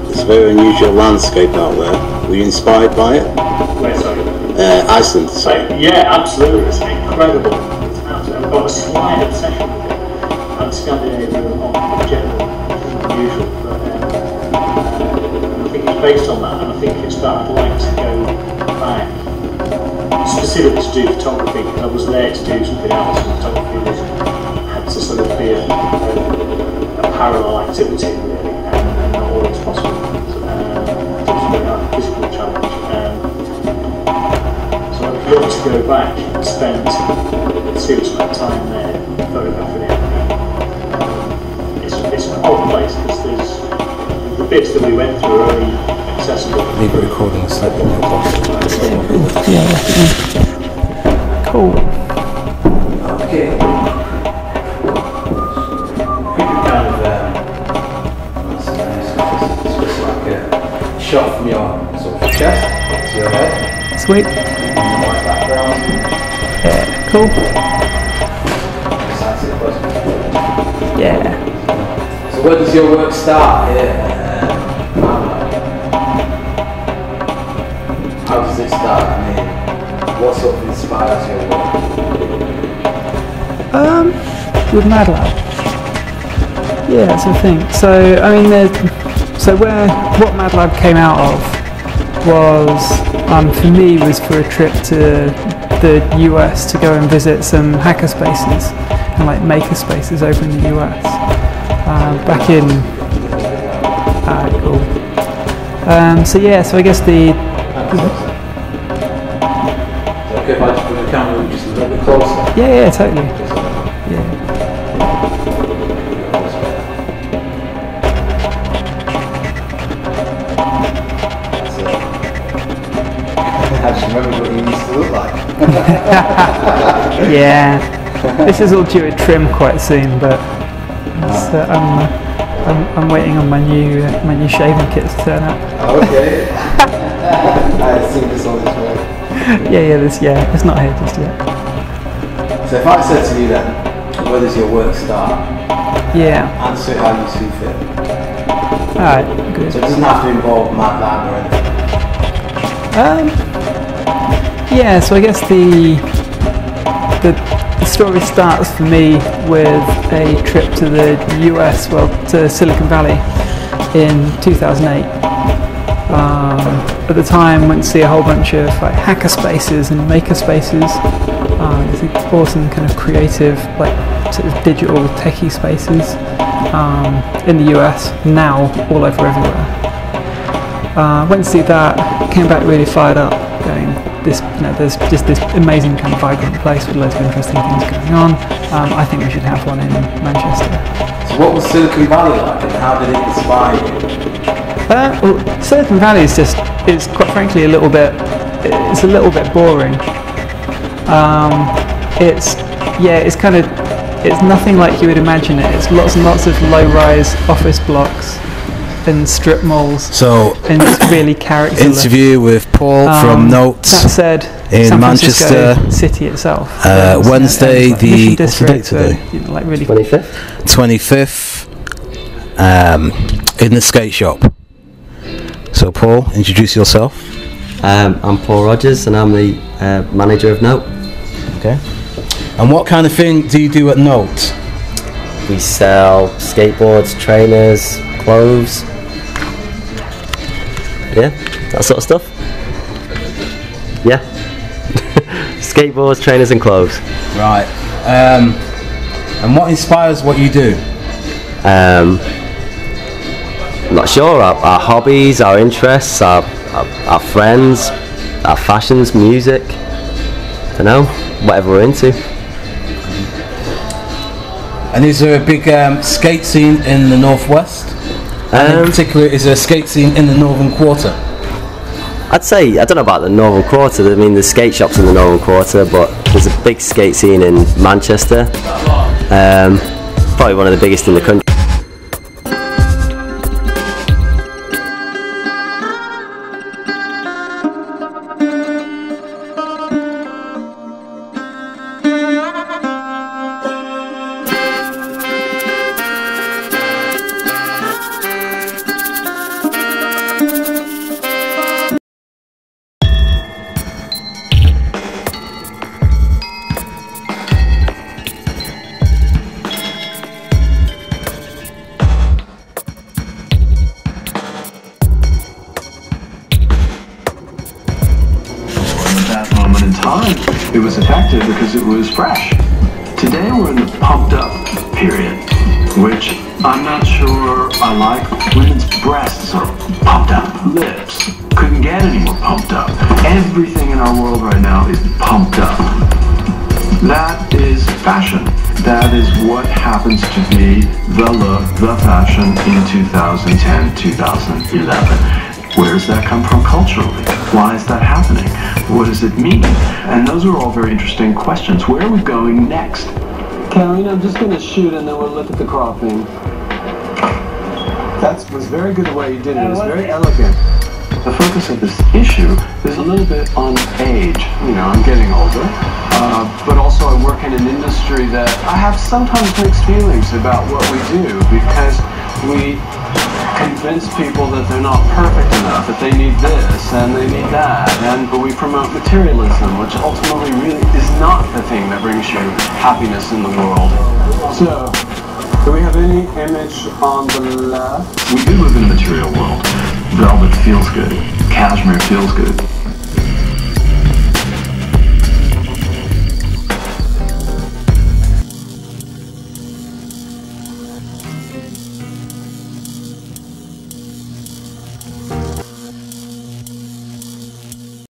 It's a very unusual landscape out there. Were you inspired by it? Where, sorry? Iceland. Sorry. Yeah, absolutely. It's incredible. It's absolutely. I've got a slight obsession with it. And Scandinavia in general is unusual, but I think it's based on that, and I think it's that I'd like to go back specifically to do photography, because I was there to do something else, and photography had to sort of be a parallel activity, really, and not always possible. It was a physical challenge. So I'd love to go back and spend a serious amount of time there photographing it. It's an odd place, because there's the bits that we went through are only accessible. Leave the recording slightly more possible. Yeah, cool. Okay. Shot from your sort of chest to your head. Sweet. White background. Yeah, cool. Yeah. So where does your work start here? How does it start? I mean, what sort of inspires your work? With Mad Lab. Yeah, that's the thing. So, I mean, what Mad Lab came out of was, for me, was for a trip to the US to go and visit some hacker spaces and like maker spaces over in the US. Back in, cool. So yeah, so I guess okay, if I just put the camera just a little bit closer. Yeah, totally. Yeah. I just remember what you used to look like. Yeah, this is all due to trim quite soon, but I'm waiting on my new shaving kit to turn up. Okay. I've seen this on its way. Yeah, it's not here just yet. So if I said to you then, where does your work start? Yeah. Answer it how you see fit. Alright, good. So it doesn't have to involve Mad Lab or anything. Yeah, so I guess the story starts for me with a trip to the US, well, to Silicon Valley in 2008. At the time, went to see a whole bunch of like hacker spaces and maker spaces. These awesome kind of creative, like sort of digital techie spaces in the US, now all over everywhere. Went to see that, came back really fired up, going, there's just this amazing kind of vibrant place with loads of interesting things going on. I think we should have one in Manchester. So what was Silicon Valley like, and how did it inspire you? Well, Silicon Valley is quite frankly a little bit boring. It's nothing like you would imagine it. It's lots and lots of low-rise office blocks and strip malls. So, and it's really characterless. Interview with Paul from Notes. That said, in San Manchester, Francisco city itself. Wednesday, like the what's the date today? Like really 25th. In the skate shop. So Paul, introduce yourself. I'm Paul Rogers and I'm the manager of Note. Okay. And what kind of thing do you do at Note? We sell skateboards, trainers, clothes. Yeah, that sort of stuff. Yeah. Skateboards, trainers and clothes. Right. And what inspires what you do? I'm not sure. Our hobbies, our interests, our friends, our fashions, music. I don't know, whatever we're into. And is there a big skate scene in the Northwest? And in particular, is there a skate scene in the Northern Quarter? I'd say, I don't know about the Northern Quarter, I mean there's skate shops in the Northern Quarter, but there's a big skate scene in Manchester. Probably one of the biggest in the country. It was effective because it was fresh. Today we're in the pumped up period, which I'm not sure I like. Women's breasts are pumped up, lips couldn't get any more pumped up. Everything in our world right now is pumped up. That is fashion. That is what happens to be the look, the fashion in 2010, 2011. Where does that come from culturally? Why is that happening? What does it mean? And those are all very interesting questions. Where are we going next? Carolina, I'm just going to shoot and then we'll look at the cropping. That was very good the way you did it. It was very elegant. The focus of this issue is a little bit on age. You know, I'm getting older, but also I work in an industry that I have sometimes mixed feelings about what we do because we convince people that they're not perfect enough, that they need this and they need that, but we promote materialism, which ultimately really is not the thing that brings you happiness in the world. So, do we have any image on the left? We do live in a material world. Velvet feels good. Cashmere feels good.